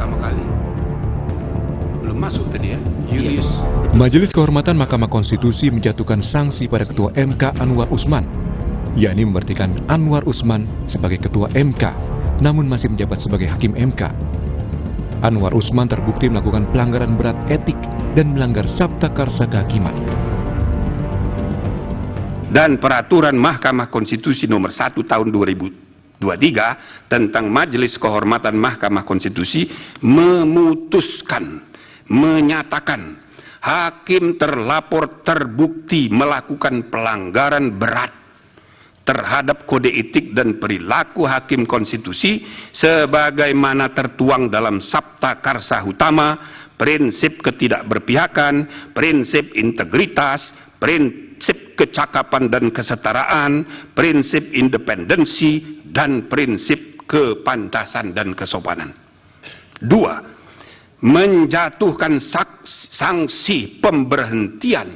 pertama kali. Belum masuk tadi ya, Julius. Majelis Kehormatan Mahkamah Konstitusi menjatuhkan sanksi pada Ketua MK Anwar Usman, yakni memberhentikan Anwar Usman sebagai Ketua MK, namun masih menjabat sebagai Hakim MK. Anwar Usman terbukti melakukan pelanggaran berat etik dan melanggar Sabta Karsa Kehakiman. Dan peraturan Mahkamah Konstitusi nomor 1 tahun 2023 tentang Majelis Kehormatan Mahkamah Konstitusi menyatakan hakim terlapor terbukti melakukan pelanggaran berat terhadap kode etik dan perilaku hakim konstitusi sebagaimana tertuang dalam Sabta Karsa Utama, prinsip ketidakberpihakan, prinsip integritas, prinsip kecakapan dan kesetaraan, prinsip independensi, dan prinsip kepantasan dan kesopanan. 2. Menjatuhkan sanksi pemberhentian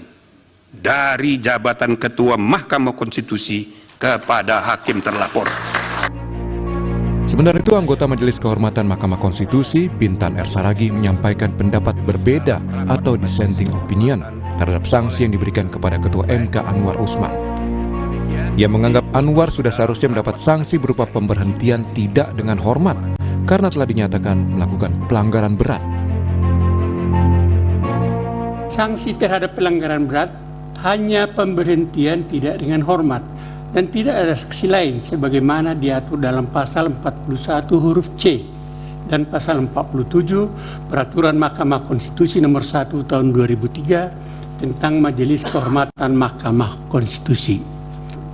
dari jabatan Ketua Mahkamah Konstitusi kepada hakim terlapor. Sementara itu, anggota Majelis Kehormatan Mahkamah Konstitusi, Bintan R. Saragih, menyampaikan pendapat berbeda atau dissenting opinion terhadap sanksi yang diberikan kepada Ketua MK Anwar Usman. Ia menganggap Anwar sudah seharusnya mendapat sanksi berupa pemberhentian tidak dengan hormat karena telah dinyatakan melakukan pelanggaran berat. Sanksi terhadap pelanggaran berat hanya pemberhentian tidak dengan hormat dan tidak ada sanksi lain sebagaimana diatur dalam pasal 41 huruf C dan pasal 47 Peraturan Mahkamah Konstitusi nomor 1 tahun 2003 tentang Majelis Kehormatan Mahkamah Konstitusi.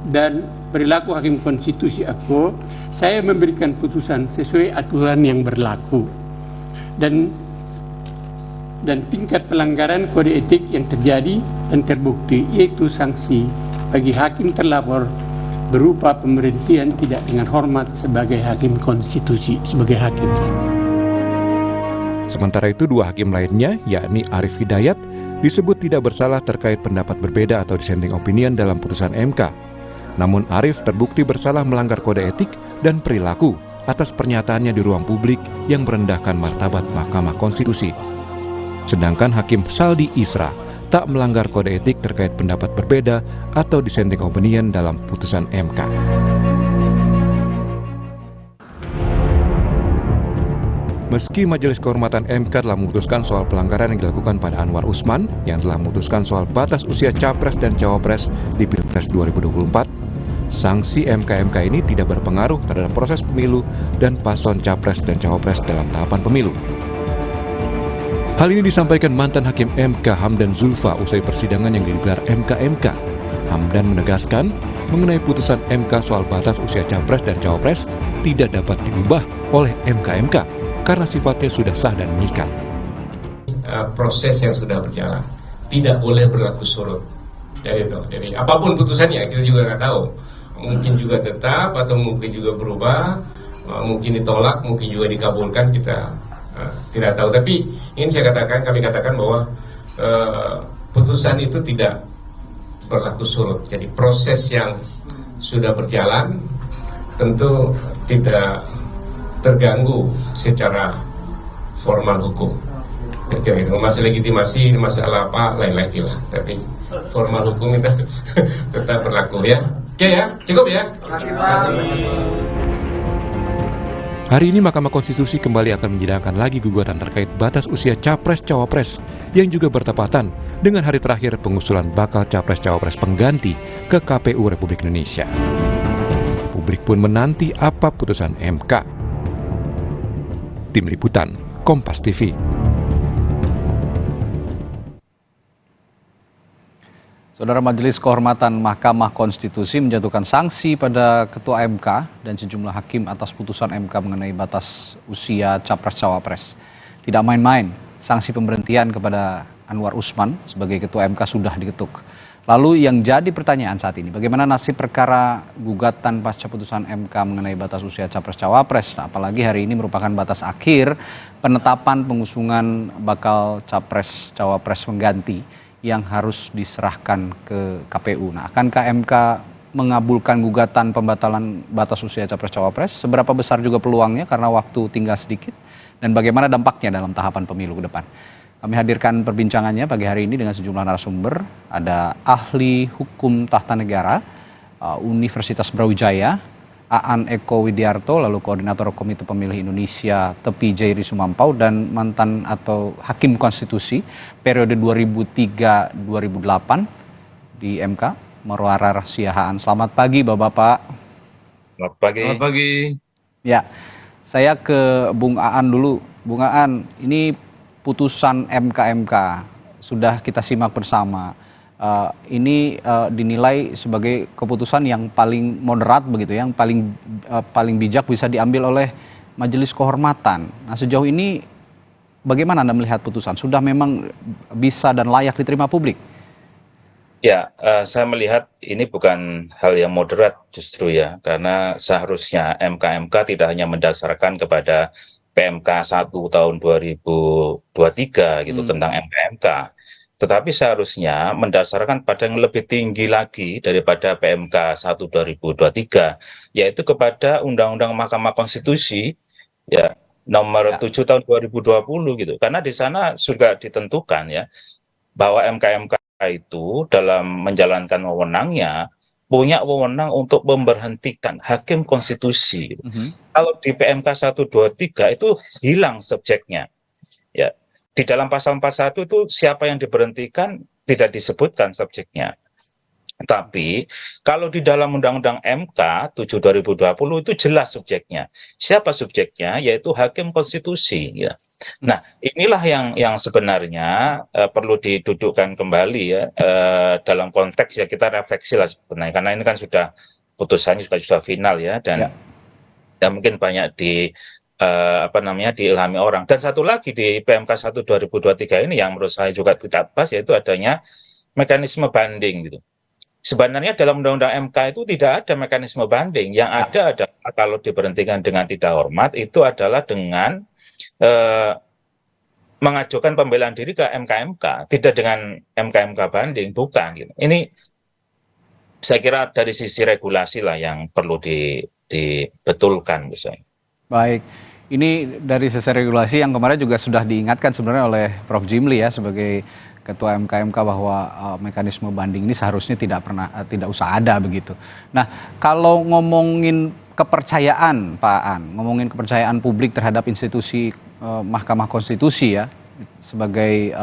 Dan perilaku hakim konstitusi saya memberikan putusan sesuai aturan yang berlaku. Dan tingkat pelanggaran kode etik yang terjadi dan terbukti yaitu sanksi bagi hakim terlapor berupa pemberhentian tidak dengan hormat sebagai hakim konstitusi, sebagai hakim. Sementara itu, 2 hakim lainnya, yakni Arif Hidayat, disebut tidak bersalah terkait pendapat berbeda atau dissenting opinion dalam putusan MK. Namun Arif terbukti bersalah melanggar kode etik dan perilaku atas pernyataannya di ruang publik yang merendahkan martabat Mahkamah Konstitusi. Sedangkan Hakim Saldi Isra tak melanggar kode etik terkait pendapat berbeda atau dissenting opinion dalam putusan MK. Meski Majelis Kehormatan MK telah memutuskan soal pelanggaran yang dilakukan pada Anwar Usman, yang telah memutuskan soal batas usia Capres dan Cawapres di Pilpres 2024, sanksi MK-MK ini tidak berpengaruh terhadap proses pemilu dan paslon Capres dan Cawapres dalam tahapan pemilu. Hal ini disampaikan mantan Hakim MK Hamdan Zulfa usai persidangan yang digelar MK-MK. Hamdan menegaskan mengenai putusan MK soal batas usia Capres dan Cawapres tidak dapat diubah oleh MK-MK karena sifatnya sudah sah dan mengikat. Proses yang sudah berjalan tidak boleh berlaku surut. Jadi apapun putusannya kita juga nggak tahu. Mungkin juga tetap atau mungkin juga berubah, mungkin ditolak, mungkin juga dikabulkan, kita tidak tahu. Tapi ini kami katakan bahwa putusan itu tidak berlaku surut. Jadi proses yang sudah berjalan tentu tidak terganggu secara formal hukum. Jadi masalah legitimasi, masalah apa lain lagi lah. Tapi formal hukum itu tetap berlaku ya. Oke ya, cukup ya. Terima kasih. Hari ini Mahkamah Konstitusi kembali akan menyidangkan lagi gugatan terkait batas usia Capres-Cawapres yang juga bertepatan dengan hari terakhir pengusulan bakal Capres-Cawapres pengganti ke KPU Republik Indonesia. Publik pun menanti apa putusan MK. Tim Liputan, Kompas TV. Saudara, Majelis Kehormatan Mahkamah Konstitusi menjatuhkan sanksi pada Ketua MK dan sejumlah hakim atas putusan MK mengenai batas usia Capres-Cawapres. Tidak main-main, sanksi pemberhentian kepada Anwar Usman sebagai Ketua MK sudah diketuk. Lalu yang jadi pertanyaan saat ini, bagaimana nasib perkara gugatan pasca putusan MK mengenai batas usia Capres-Cawapres? Nah, apalagi hari ini merupakan batas akhir penetapan pengusungan bakal Capres-Cawapres pengganti yang harus diserahkan ke KPU. Nah, akankah MK mengabulkan gugatan pembatalan batas usia Capres-Cawapres? Seberapa besar juga peluangnya karena waktu tinggal sedikit? Dan bagaimana dampaknya dalam tahapan pemilu ke depan? Kami hadirkan perbincangannya pagi hari ini dengan sejumlah narasumber. Ada ahli hukum tata negara Universitas Brawijaya, Aan Eko Widiarto, lalu Koordinator Komite Pemilih Indonesia Tepi Jairi Sumampau, dan mantan atau Hakim Konstitusi periode 2003-2008 di MK, Marwarar Siahaan. Selamat pagi Bapak-Bapak. Selamat pagi. Selamat pagi. Ya, saya ke Bung Aan dulu. Bung Aan, ini putusan MK sudah kita simak bersama. Ini dinilai sebagai keputusan yang paling moderat begitu, yang paling bijak bisa diambil oleh Majelis Kehormatan. Nah, sejauh ini bagaimana Anda melihat putusan? Sudah memang bisa dan layak diterima publik? Ya, saya melihat ini bukan hal yang moderat justru ya, karena seharusnya MK tidak hanya mendasarkan kepada PMK 1 tahun 2023 gitu tentang MK, tetapi seharusnya mendasarkan pada yang lebih tinggi lagi daripada PMK 1 2023, yaitu kepada Undang-Undang Mahkamah Konstitusi ya nomor 7 tahun 2020 gitu. Karena di sana sudah ditentukan ya bahwa MK itu dalam menjalankan wewenangnya punya wewenang untuk memberhentikan hakim konstitusi. Kalau di PMK 123 itu hilang subjeknya. Ya. Di dalam pasal 41 itu siapa yang diberhentikan tidak disebutkan subjeknya. Tapi kalau di dalam Undang-Undang MK 7 2020 itu jelas subjeknya. Siapa subjeknya? Yaitu hakim konstitusi. Ya. Nah, inilah yang sebenarnya perlu didudukkan kembali ya dalam konteks ya, kita refleksi lah sebenarnya, karena ini kan sudah putusannya sudah final ya, dan mungkin banyak diilhami orang. Dan satu lagi di PMK 1 2023 ini yang menurut saya juga tidak pas, yaitu adanya mekanisme banding gitu. Sebenarnya dalam Undang-Undang MK itu tidak ada mekanisme banding. Yang ada adalah kalau diberhentikan dengan tidak hormat itu adalah dengan mengajukan pembelaan diri ke MK, tidak dengan MK banding, bukan gitu. Ini saya kira dari sisi regulasi lah yang perlu dibetulkan misalnya. Baik, ini dari sisi regulasi yang kemarin juga sudah diingatkan sebenarnya oleh Prof. Jimli ya sebagai Ketua MK bahwa mekanisme banding ini seharusnya tidak usah ada begitu. Nah, kalau ngomongin kepercayaan Pak Aan, ngomongin kepercayaan publik terhadap institusi Mahkamah Konstitusi ya sebagai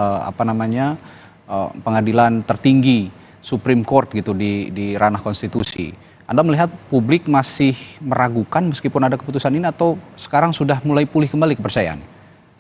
pengadilan tertinggi Supreme Court gitu di ranah konstitusi. Anda melihat publik masih meragukan meskipun ada keputusan ini, atau sekarang sudah mulai pulih kembali kepercayaan?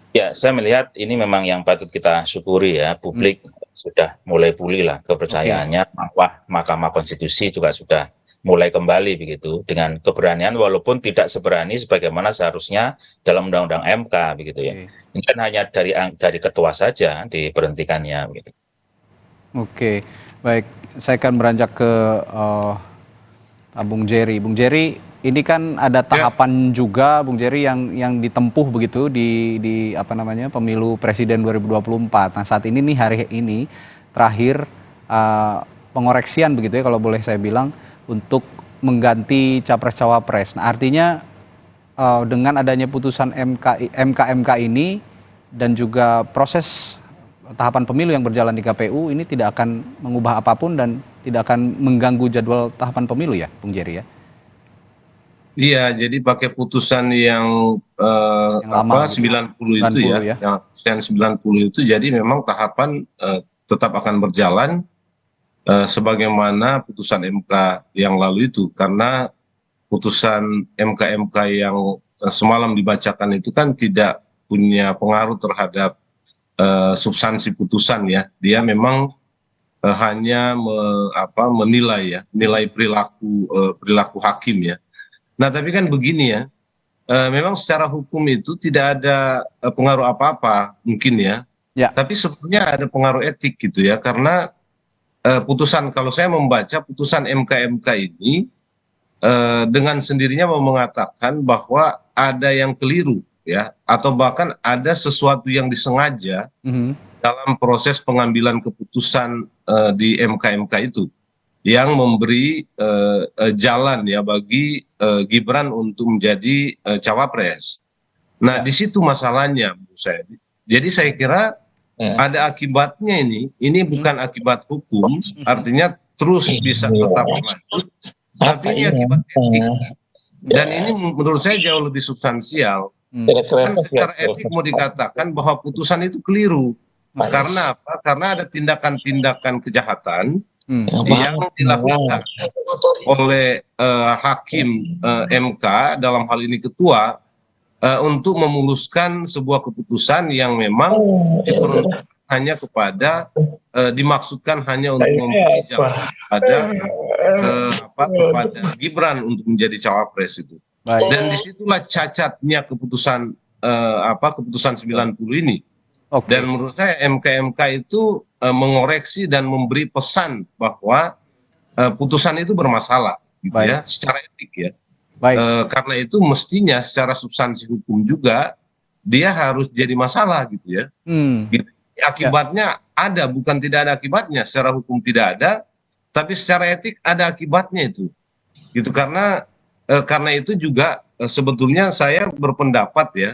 Ya, saya melihat ini memang yang patut kita syukuri ya, publik sudah mulai pulih lah kepercayaannya, bahwa Mahkamah Konstitusi juga sudah mulai kembali begitu dengan keberanian, walaupun tidak seberani sebagaimana seharusnya dalam Undang-Undang MK begitu ya. Ini kan hanya dari ketua saja diberhentikannya begitu. Oke, baik, saya akan beranjak ke Bung Jerry. Bung Jerry, ini kan ada tahapan juga Bung Jerry yang ditempuh begitu di pemilu presiden 2024. Nah, saat ini nih, hari ini terakhir pengoreksian begitu ya kalau boleh saya bilang untuk mengganti capres-cawapres. Nah, artinya dengan adanya putusan MK ini dan juga proses tahapan pemilu yang berjalan di KPU ini tidak akan mengubah apapun dan tidak akan mengganggu jadwal tahapan pemilu ya, Bung Jerry ya? Iya, jadi pakai putusan yang lama, 90 itu ya, yang 90 itu, jadi memang tahapan tetap akan berjalan sebagaimana putusan MK yang lalu itu, karena putusan MK yang semalam dibacakan itu kan tidak punya pengaruh terhadap substansi putusan ya, dia memang hanya menilai perilaku hakim ya. Nah, tapi kan begini ya, memang secara hukum itu tidak ada pengaruh apa-apa mungkin ya, tapi sebenarnya ada pengaruh etik gitu ya, karena putusan, kalau saya membaca putusan MK ini dengan sendirinya mau mengatakan bahwa ada yang keliru ya, atau bahkan ada sesuatu yang disengaja dalam proses pengambilan keputusan di MK itu. yang memberi jalan ya bagi Gibran untuk menjadi cawapres. Nah, di situ masalahnya, Bu saya. Jadi saya kira ada akibatnya ini bukan akibat hukum, artinya terus bisa tetap lanjut, tapi ini akibat etik. Dan ini menurut saya jauh lebih substansial. Kan secara etik mau dikatakan bahwa putusan itu keliru. Karena apa? Karena ada tindakan-tindakan kejahatan yang dilakukan oleh hakim MK, dalam hal ini ketua, untuk memuluskan sebuah keputusan yang memang diperuntukkan hanya kepada dimaksudkan hanya untuk memberi jalan kepada Gibran untuk menjadi cawapres itu. Dan disitulah cacatnya keputusan keputusan 90 ini. Dan menurut saya MK itu mengoreksi dan memberi pesan bahwa putusan itu bermasalah, gitu ya, secara etik ya. Karena itu mestinya secara substansi hukum juga dia harus jadi masalah, gitu ya. Gitu. Akibatnya ada, bukan tidak ada akibatnya. Secara hukum tidak ada, tapi secara etik ada akibatnya itu. Gitu karena itu juga sebetulnya saya berpendapat ya,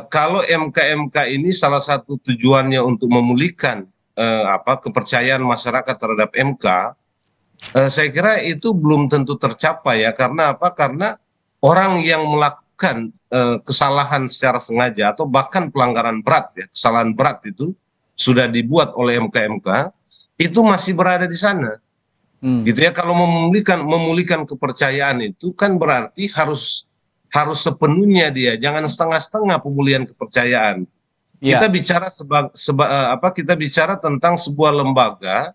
kalau MK ini salah satu tujuannya untuk memulihkan kepercayaan masyarakat terhadap MK, saya kira itu belum tentu tercapai ya. Karena apa? Karena orang yang melakukan kesalahan secara sengaja atau bahkan pelanggaran berat ya, kesalahan berat itu sudah dibuat oleh MK itu masih berada di sana. Gitu ya. Kalau memulihkan kepercayaan itu kan berarti harus sepenuhnya dia, jangan setengah-setengah pemulihan kepercayaan. Kita bicara kita bicara tentang sebuah lembaga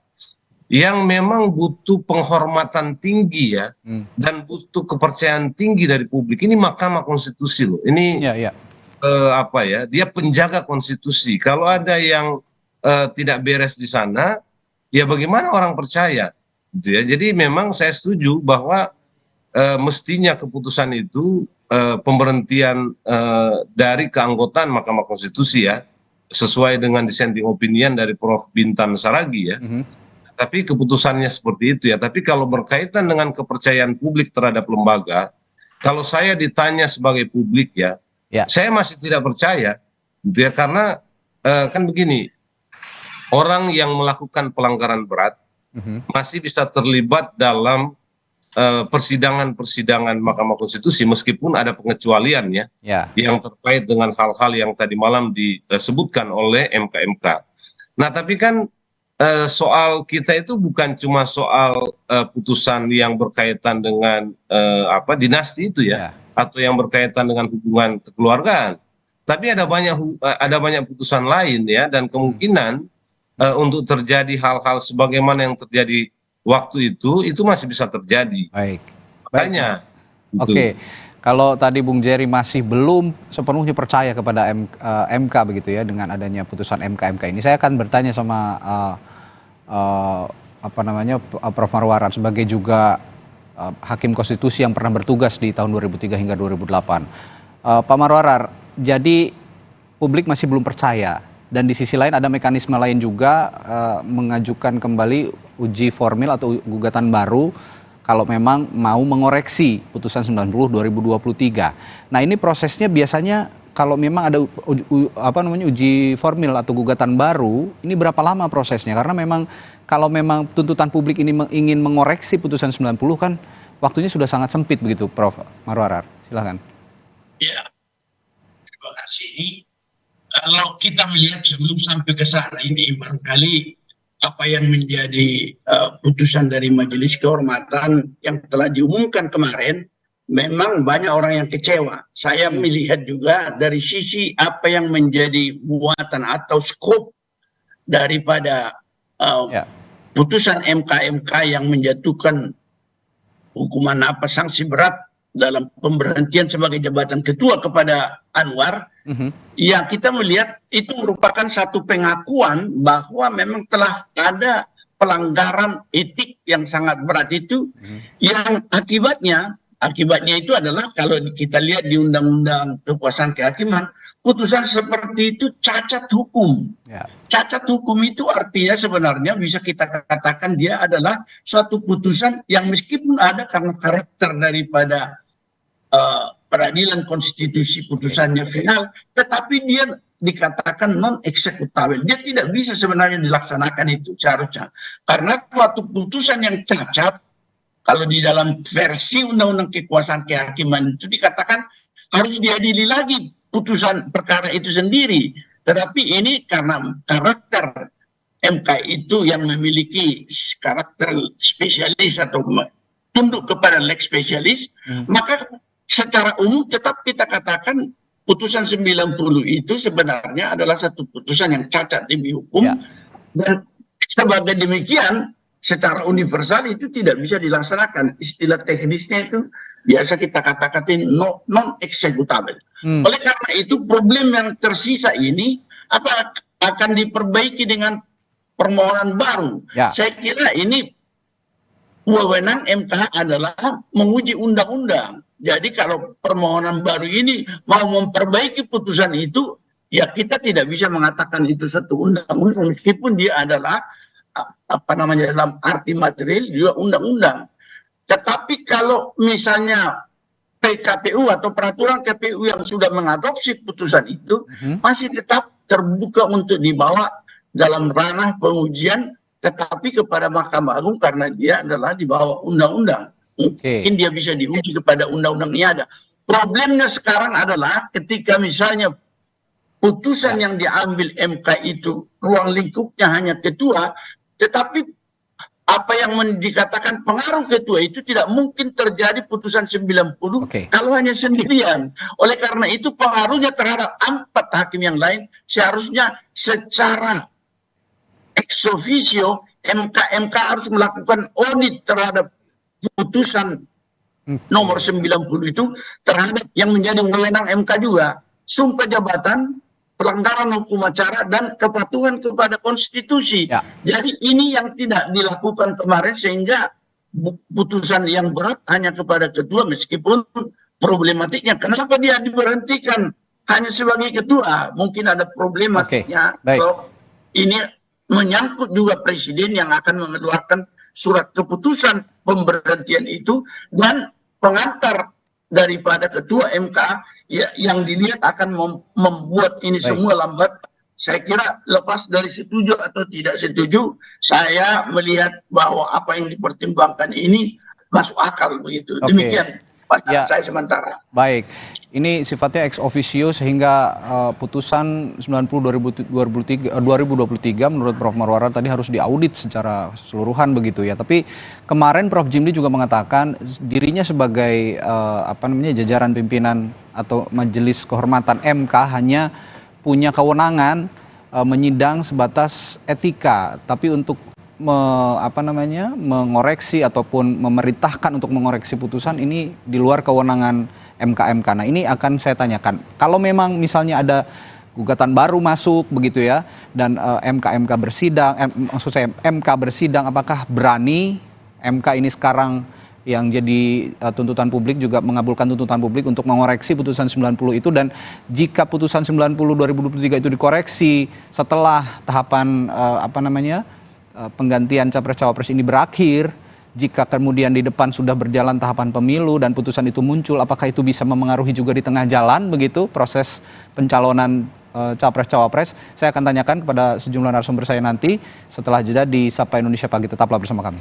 yang memang butuh penghormatan tinggi ya, dan butuh kepercayaan tinggi dari publik. Ini Mahkamah Konstitusi loh. Ini dia penjaga konstitusi. Kalau ada yang tidak beres di sana, ya bagaimana orang percaya? Gitu ya. Jadi memang saya setuju bahwa mestinya keputusan itu pemberhentian dari keanggotaan Mahkamah Konstitusi ya, sesuai dengan dissenting opinion dari Prof. Bintan Saragi ya. Tapi keputusannya seperti itu ya. Tapi kalau berkaitan dengan kepercayaan publik terhadap lembaga, kalau saya ditanya sebagai publik ya, saya masih tidak percaya, gitu ya. Karena kan begini, orang yang melakukan pelanggaran berat masih bisa terlibat dalam persidangan Mahkamah Konstitusi meskipun ada pengecualian ya, yang terkait dengan hal-hal yang tadi malam disebutkan oleh MK. Nah, tapi kan soal kita itu bukan cuma soal putusan yang berkaitan dengan dinasti itu ya, atau yang berkaitan dengan hubungan kekeluargaan, tapi ada banyak putusan lain ya, dan kemungkinan untuk terjadi hal-hal sebagaimana yang terjadi waktu itu masih bisa terjadi. Makanya. Oke. Kalau tadi Bung Jerry masih belum sepenuhnya percaya kepada MK begitu ya, dengan adanya putusan MK ini, saya akan bertanya sama Prof. Marwarar sebagai juga hakim konstitusi yang pernah bertugas di tahun 2003 hingga 2008. Pak Marwarar, jadi publik masih belum percaya, dan di sisi lain ada mekanisme lain juga mengajukan kembali uji formil atau gugatan baru kalau memang mau mengoreksi putusan 90 2023. Nah, ini prosesnya biasanya kalau memang ada uji formil atau gugatan baru, ini berapa lama prosesnya? Karena memang kalau memang tuntutan publik ini ingin mengoreksi putusan 90 kan waktunya sudah sangat sempit begitu, Prof. Marwarar. Silakan. Ya, terima kasih. Kalau kita melihat sebelum sampai ke sana ini, barangkali apa yang menjadi putusan dari Majelis Kehormatan yang telah diumumkan kemarin, memang banyak orang yang kecewa. Saya melihat juga dari sisi apa yang menjadi muatan atau skop daripada putusan MK yang menjatuhkan hukuman sanksi berat dalam pemberhentian sebagai jabatan ketua kepada Anwar. Ya, kita melihat itu merupakan satu pengakuan bahwa memang telah ada pelanggaran etik yang sangat berat itu, yang akibatnya Akibatnya itu adalah kalau kita lihat di Undang-Undang Kekuasaan Kehakiman, putusan seperti itu cacat hukum. Cacat hukum itu artinya sebenarnya bisa kita katakan dia adalah suatu putusan yang meskipun ada karena karakter daripada peradilan konstitusi putusannya final, tetapi dia dikatakan non-eksekutabil. Dia tidak bisa sebenarnya dilaksanakan itu seharusnya. Karena suatu putusan yang cacat, kalau di dalam versi Undang-Undang Kekuasaan Kehakiman itu dikatakan harus diadili lagi putusan perkara itu sendiri. Tetapi ini karena karakter MK itu yang memiliki karakter spesialis atau tunduk kepada lex spesialis, maka secara umum tetap kita katakan putusan 90 itu sebenarnya adalah satu putusan yang cacat demi hukum, dan sebagai demikian secara universal itu tidak bisa dilaksanakan. Istilah teknisnya itu biasa kita katakan non-executable. Oleh karena itu problem yang tersisa ini akan diperbaiki dengan permohonan baru. Saya kira ini wewenang MK adalah menguji undang-undang. Jadi kalau permohonan baru ini mau memperbaiki putusan itu, ya kita tidak bisa mengatakan itu satu undang-undang meskipun dia adalah dalam arti material juga undang-undang. Tetapi kalau misalnya PKPU atau peraturan KPU yang sudah mengadopsi putusan itu masih tetap terbuka untuk dibawa dalam ranah pengujian, tetapi kepada Mahkamah Agung karena dia adalah di bawah undang-undang. Mungkin dia bisa diuji kepada undang-undang yang ada. Problemnya sekarang adalah ketika misalnya putusan yang diambil MK itu ruang lingkupnya hanya ketua, tetapi apa yang dikatakan pengaruh ketua itu tidak mungkin terjadi putusan 90 kalau hanya sendirian. Oleh karena itu pengaruhnya terhadap 4 hakim yang lain seharusnya secara ex officio MK harus melakukan audit terhadap putusan nomor 90 itu terhadap yang menjadi wewenang MK juga. Sumpah jabatan, pelanggaran hukum acara, dan kepatuhan kepada konstitusi. Jadi ini yang tidak dilakukan kemarin sehingga putusan yang berat hanya kepada ketua meskipun problematiknya. Kenapa dia diberhentikan hanya sebagai ketua? Mungkin ada problematiknya. Kalau ini menyangkut juga presiden yang akan mengeluarkan surat keputusan pemberhentian itu, dan pengantar daripada ketua MK yang dilihat akan membuat ini semua lambat. Saya kira lepas dari setuju atau tidak setuju, saya melihat bahwa apa yang dipertimbangkan ini masuk akal begitu. Demikian pandangan saya sementara. Baik, ini sifatnya ex officio sehingga putusan 90/2023 menurut Prof. Marwara tadi harus diaudit secara keseluruhan begitu ya. Tapi kemarin Prof. Jimli juga mengatakan dirinya sebagai jajaran pimpinan atau Majelis Kehormatan MK hanya punya kewenangan menyidang sebatas etika, tapi untuk mengoreksi ataupun memerintahkan untuk mengoreksi putusan ini di luar kewenangan MK. Nah ini akan saya tanyakan, kalau memang misalnya ada gugatan baru masuk begitu ya, dan MK bersidang, MK bersidang, apakah berani MK ini sekarang yang jadi tuntutan publik juga mengabulkan tuntutan publik untuk mengoreksi putusan 90 itu, dan jika putusan 90/2023 itu dikoreksi setelah tahapan penggantian capres-cawapres ini berakhir, jika kemudian di depan sudah berjalan tahapan pemilu dan putusan itu muncul, apakah itu bisa memengaruhi juga di tengah jalan begitu proses pencalonan capres-cawapres? Saya akan tanyakan kepada sejumlah narasumber saya nanti setelah jeda di Sapa Indonesia Pagi. Tetaplah bersama kami.